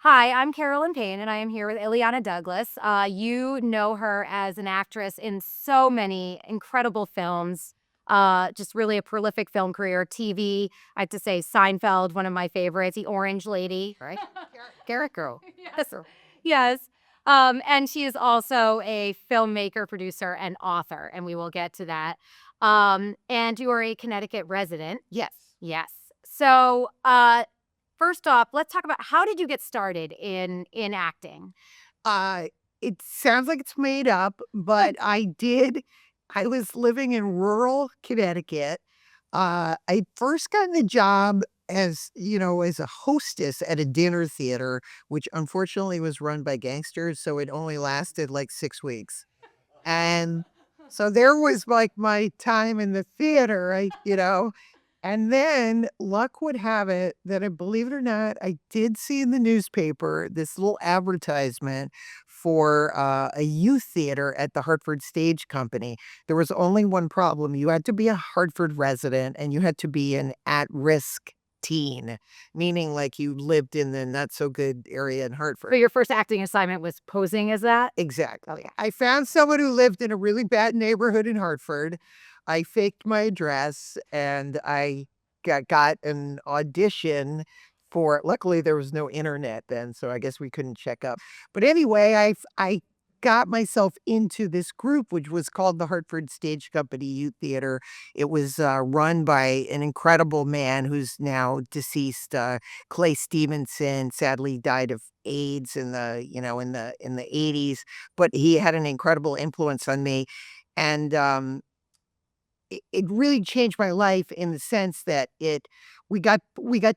Hi, I'm Carolyn Paine, and I am here with Illeana Douglas. You know her as an actress in so many incredible films. Just really a prolific film career. TV, I have to say, Seinfeld, one of my favorites. The Orange Lady, right? Garrett Girl. Yes. Yes. And she is also a filmmaker, producer, and author, and we will get to that. And you are a Connecticut resident. Yes. Yes. So, first off, let's talk about how did you get started in acting? Uh, it sounds like it's made up, but I was living in rural Connecticut. I first got the job as a hostess at a dinner theater, which unfortunately was run by gangsters, so it only lasted like 6 weeks. And so there was like my time in the theater, and then luck would have it that I believe it or not, I did see in the newspaper this little advertisement for a youth theater at the Hartford Stage Company. There was only one problem. You had to be a Hartford resident and you had to be an at-risk teen, meaning like you lived in the not so good area in So Hartford. your first acting assignment was posing as that? Oh, Exactly. yeah. I found someone who lived in a really bad neighborhood in Hartford. I faked my address and I got an audition for luckily there was no internet then, so I guess we couldn't check up. But anyway, I got myself into this group which was called the Hartford Stage Company Youth Theater. It was run by an incredible man who's now deceased, Clay Stevenson. Sadly died of AIDS in the 80s, but he had an incredible influence on me. And it really changed my life in the sense that it we got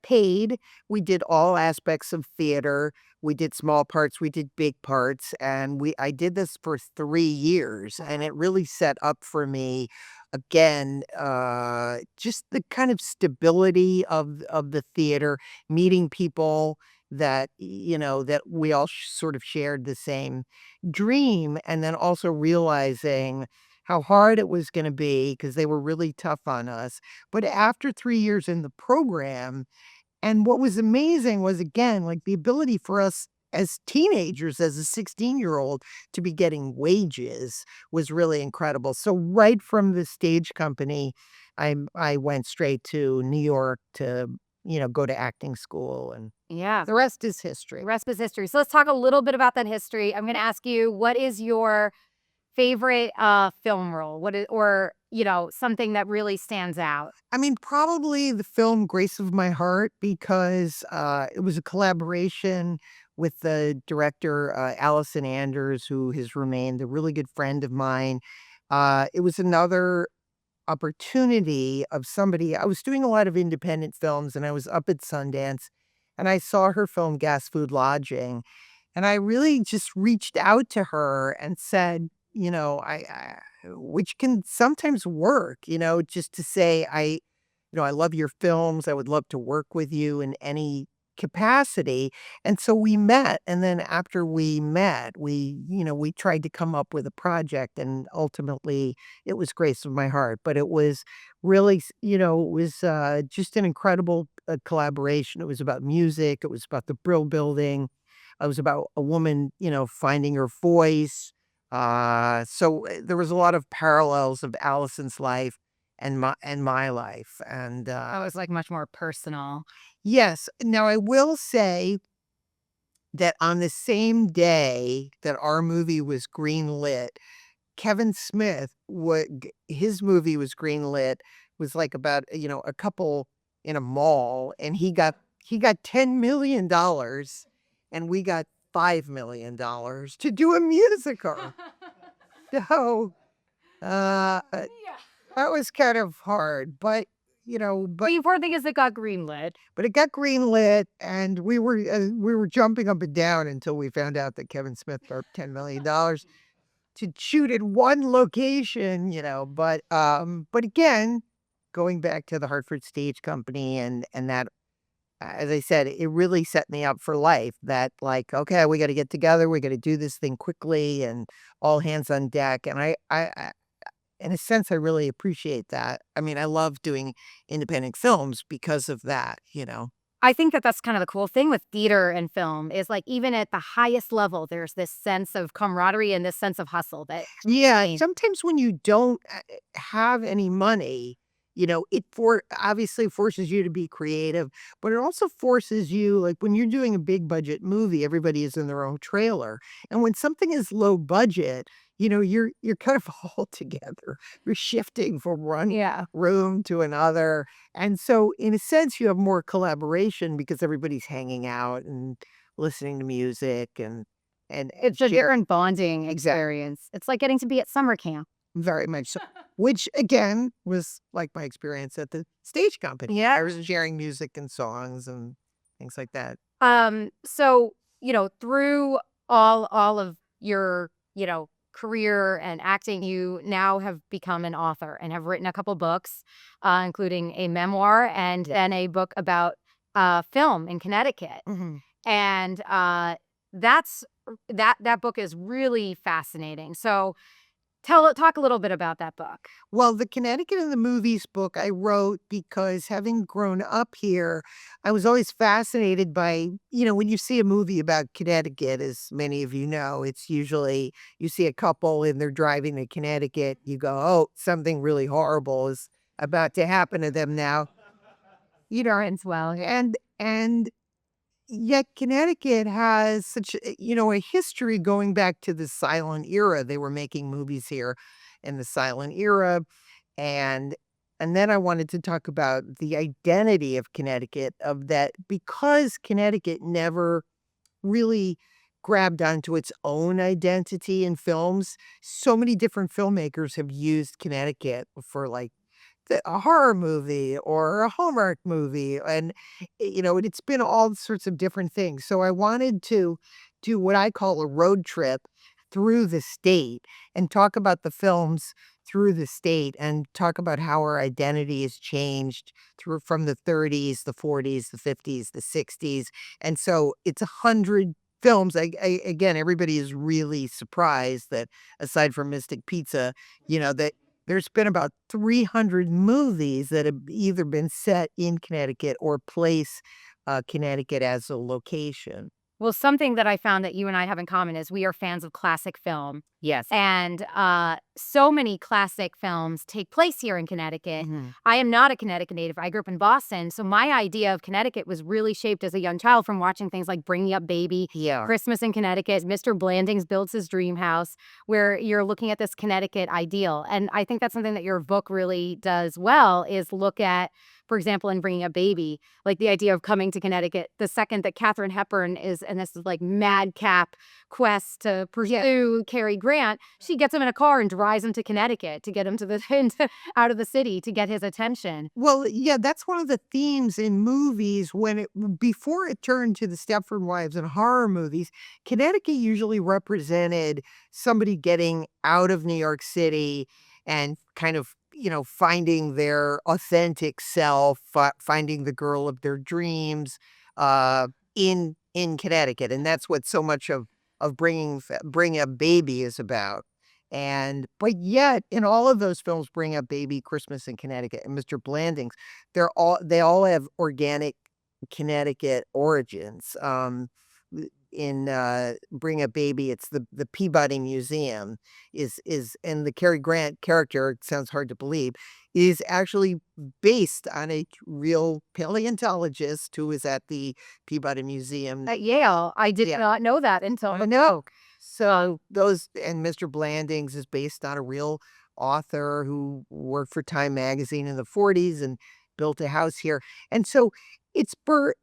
paid. We did all aspects of theater. We did small parts, we did big parts, and we I did this for 3 years, and it really set up for me again, just the kind of stability of the theater, meeting people that we all sort of shared the same dream, and then also realizing how hard it was gonna be because they were really tough on us. But after 3 years in the program and what was amazing was, again, like, the ability for us as teenagers, as a 16-year-old, to be getting wages was really incredible. So right from the stage company, I went straight to New York to, go to acting school, and Yeah. the rest is The history. rest is history. So let's talk a little bit about that history. I'm gonna ask you, what is your favorite film role? What is or, something that really stands out? I mean, probably the film Grace of My Heart because, it was a collaboration with the director, Allison Anders, who has remained a really good friend of mine. It was another opportunity of somebody I was doing a lot of independent films, and I was up at Sundance, and I saw her film Gas Food Lodging, and I really just reached out to her and said, I which can sometimes work, just to say, I love your films. I would love to work with you in any capacity. And so we met. And then after we met, we tried to come up with a project and ultimately it was Grace of My Heart. But it was really, it was just an incredible collaboration. It was about music. It was about the Brill building. It was about a woman, finding her voice. So there was a lot of parallels of Allison's life and my life. And Oh, it's like much more personal. yes, now I will say that on the same day that our movie was greenlit, Kevin Smith would his movie was greenlit was like about a couple in a mall, and he got $10 million, and we got $5 million to do a musical. So uh, Yeah. that was kind of hard, but The important thing is it got greenlit. it got greenlit, and we were jumping up and down until we found out that Kevin Smith got $10 million to shoot in one location, but again, going back to the Hartford Stage Company and that, as I said, it really set me up for life that, like, okay, we gotta get together, we gotta do this thing quickly and all hands on deck, and I in a sense, I really appreciate that. I mean, I love doing independent films because of that. I think that that's kind of the cool thing with theater and film is like even at the highest level, there's this sense of camaraderie and this sense of hustle that Yeah, mean, sometimes when you don't have any money, it obviously forces you to be creative, but it also forces you, like when you're doing a big budget movie, everybody is in their own trailer. And when something is low budget, you're kind of all together. You're shifting from one yeah. room to another. And so in a sense you have more collaboration because everybody's hanging out and listening to music and It's a different bonding exactly. experience. It's like getting to be at summer camp. Very much so. Which again was like my experience at the stage company. Yeah. I was sharing music and songs and things like that. So, through all of your, career and acting, you now have become an author and have written a couple books, including a memoir and then a book about film in Connecticut. Mhm. And that's that book is really fascinating. So talk a little bit about that book. Well, the Connecticut in the Movies book I wrote because having grown up here, I was always fascinated by, when you see a movie about Connecticut, as many of you know, it's usually you see a couple and they're driving to Connecticut. You go, oh, something really horrible is about to happen to them now. As well. Yeah. And yet Connecticut has such a history going back to the silent era. They were making movies here in the silent era, and then I wanted to talk about the identity of Connecticut, of that because Connecticut never really grabbed onto its own identity in films. So many different filmmakers have used Connecticut for like a horror movie or a Hallmark movie, and, it's been all sorts of different things, so I wanted to do what I call a road trip through the state and talk about the films through the state and talk about how our identity has changed through from the '30s, the '40s, the '50s, the '60s, and so it's 100 films. Again, everybody is really surprised that aside from Mystic Pizza, that there's been about 300 movies that have either been set in Connecticut or place, Connecticut as a location. Well, something that I found that you and I have in common is we are fans of classic film. Yes. And so many classic films take place here in Connecticut. Mhm. I am not a Connecticut native. I grew up in Boston. So my idea of Connecticut was really shaped as a young child from watching things like Bringing Up Baby, Yeah. Christmas in Connecticut, Mr. Blandings Builds His Dream House, where you're looking at this Connecticut ideal. And I think that's something that your book really does well is look at, for example, in Bringing Up Baby, like the idea of coming to Connecticut the second that Katharine Hepburn is, and this is like madcap quest to pursue Cary Grant, she gets him in a car and drives him to Connecticut to get him to the out of the city to get his attention. Well, yeah, that's one of the themes in movies when before it turned to the Stepford Wives and horror movies, Connecticut usually represented somebody getting out of New York City and kind of, finding their authentic self, finding the girl of their dreams, in Connecticut, and that's what so much of Bring Up Baby is about. And but yet, in all of those films, Bring Up Baby, Christmas in Connecticut, and Mr. Blandings, they all have organic Connecticut origins. In Bring Up Baby, it's the Peabody Museum is and the Cary Grant character, it sounds hard to believe, is actually based on a real paleontologist who was at the Peabody Museum. At Yale, I did Yeah. not know that until I know. So those and Mr. Blandings is based on a real author who worked for Time Magazine in the '40s and built a house here. And so it's for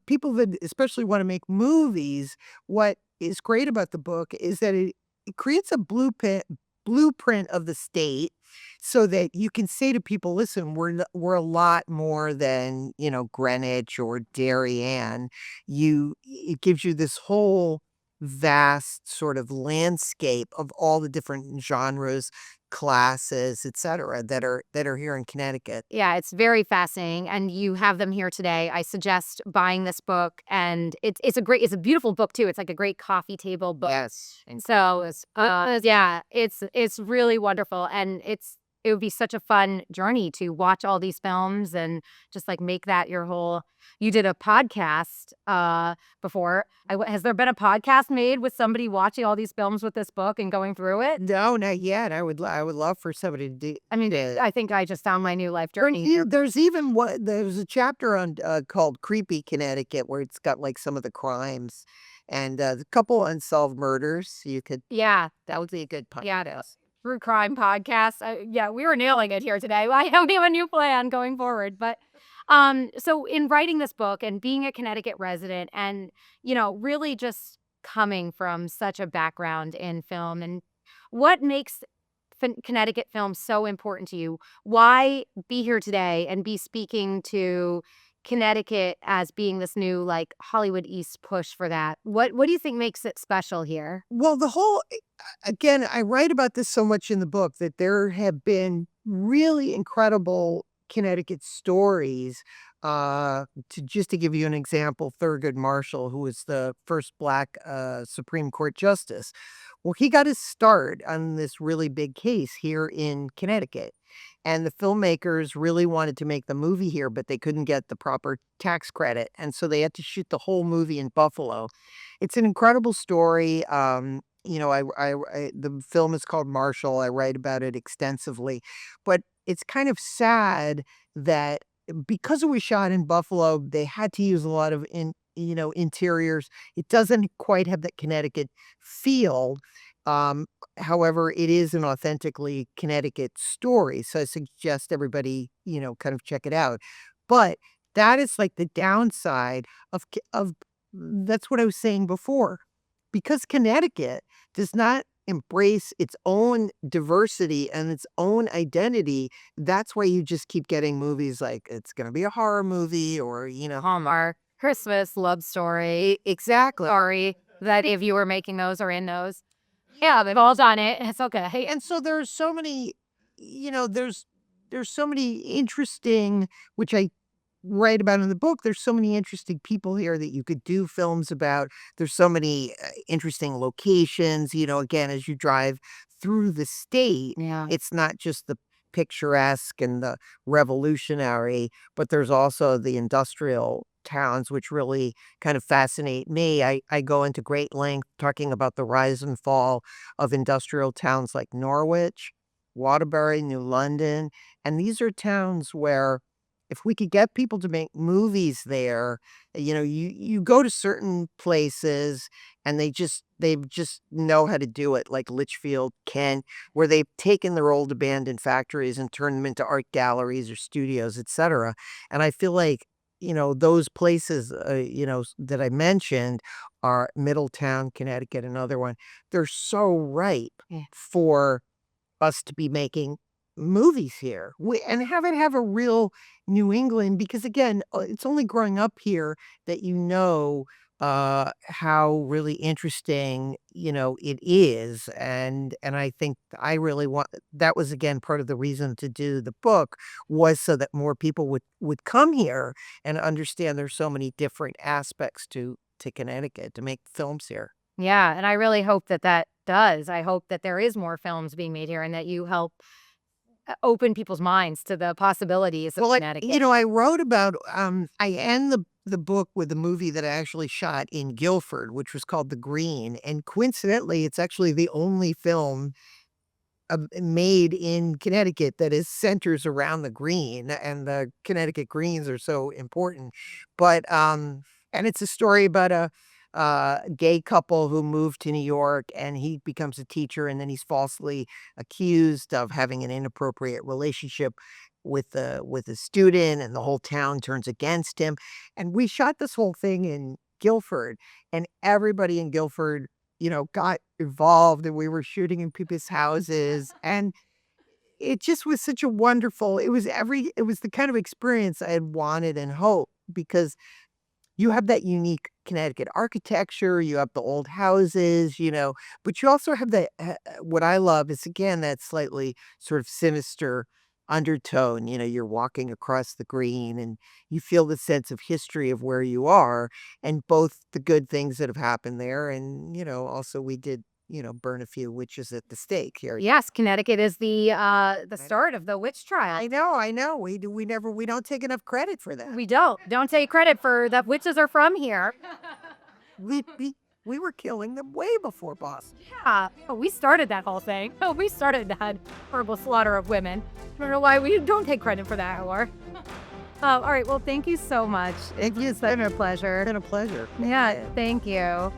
people that especially want to make movies, what is great about the book is that it creates a blueprint of the state so that you can say to people, listen, we're a lot more than, Greenwich or Darien. It gives you this whole vast sort of landscape of all the different genres, classes, etcetera, that are here in Connecticut. yeah, it's very fascinating, and you have them here today. I suggest buying this book, and it's a beautiful book too. It's like a great coffee table book. Yes. And So, yeah, it's really wonderful, and it's it would be such a fun journey to watch all these films and just, like, make that your whole you did a podcast, before. Has there been a podcast made with somebody watching all these films with this book and going through it? No, not yet. I would love for somebody to do I mean, that. I think I just found my new life journey here. There's even what there's a chapter on called Creepy Connecticut where it's got like some of the crimes and a couple unsolved murders. You could Yeah. that would be a good Yeah, podcast. true crime podcast. Yeah, we were nailing it here today. I don't have a new plan going forward, but so in writing this book and being a Connecticut resident, and really just coming from such a background in film, and what makes Connecticut film so important to you? Why be here today and be speaking to Connecticut as being this new like Hollywood East push for that? What do you think makes it special here? Well, the whole again, I write about this so much in the book that there have been really incredible Connecticut stories. To give you an example, Thurgood Marshall, who was the first Black Supreme Court justice, well, he got his start on this really big case here in Connecticut. And the filmmakers really wanted to make the movie here, but they couldn't get the proper tax credit. And so they had to shoot the whole movie in Buffalo. It's an incredible story. The film is called Marshall. I write about it extensively, but it's kind of sad that because it was shot in Buffalo, they had to use a lot of interiors. It doesn't quite have that Connecticut feel. Um, However, it is an authentically Connecticut story, so I suggest everybody, kind of check it out. But that is like the downside of that's what I was saying before. Because Connecticut does not embrace its own diversity and its own identity, that's why you just keep getting movies like it's gonna be a horror movie or. Hallmark, Christmas, love story, Exactly. sorry that if you were making those or in those. Yeah, they've all done it. It's okay. And so there's so many, there's so many interesting, which I write about in the book. There's so many interesting people here that you could do films about. There's so many interesting locations. Again, as you drive through the state, Yeah. it's not just the picturesque and the revolutionary, but there's also the industrial towns, which really kind of fascinate me. I go into great length talking about the rise and fall of industrial towns like Norwich, Waterbury, New London. And these are towns where if we could get people to make movies there, you go to certain places and they just know how to do it, like Litchfield, Kent, where they've taken their old abandoned factories and turned them into art galleries or studios, etc. And I feel like, those places, that I mentioned are Middletown, Connecticut, another one. They're so ripe Yeah. for us to be making movies here and have a real New England because again, it's only growing up here that how really interesting, it is. And I think I really want that was again part of the reason to do the book was so that more people would come here and understand there's so many different aspects to Connecticut to make films here. Yeah, and I really hope that that does. I hope that there is more films being made here and that you help open people's minds to the possibilities of Well, Connecticut. I wrote about, I end the book with a movie that I actually shot in Guilford, which was called The Green, and coincidentally, it's actually the only film, made in Connecticut that is centers around the green, and the Connecticut greens are so important. But, and it's a story about a gay couple who moved to New York, and he becomes a teacher, and then he's falsely accused of having an inappropriate relationship with a student, and the whole town turns against him. And we shot this whole thing in Guilford, and everybody in Guilford, got involved, and we were shooting in people's houses, and it just was such a wonderful it was the kind of experience I had wanted and hoped because you have that unique Connecticut architecture, you have the old houses, but you also have that, what I love is, again, that slightly sort of sinister undertone, you're walking across the green and you feel the sense of history of where you are and both the good things that have happened there and, also we did burn a few witches at the stake here. Yes, Connecticut is the start of the witch trial. I know. We don't take enough credit for that. We don't take credit for that. Witches are from here. We we, we were killing them way before Boston. Yeah, we started that whole thing. We started that horrible slaughter of women. I don't know why we don't take credit for that war. All right, well, thank you so much. Thank you. It's been a pleasure. It's been a pleasure. Yeah, thank you.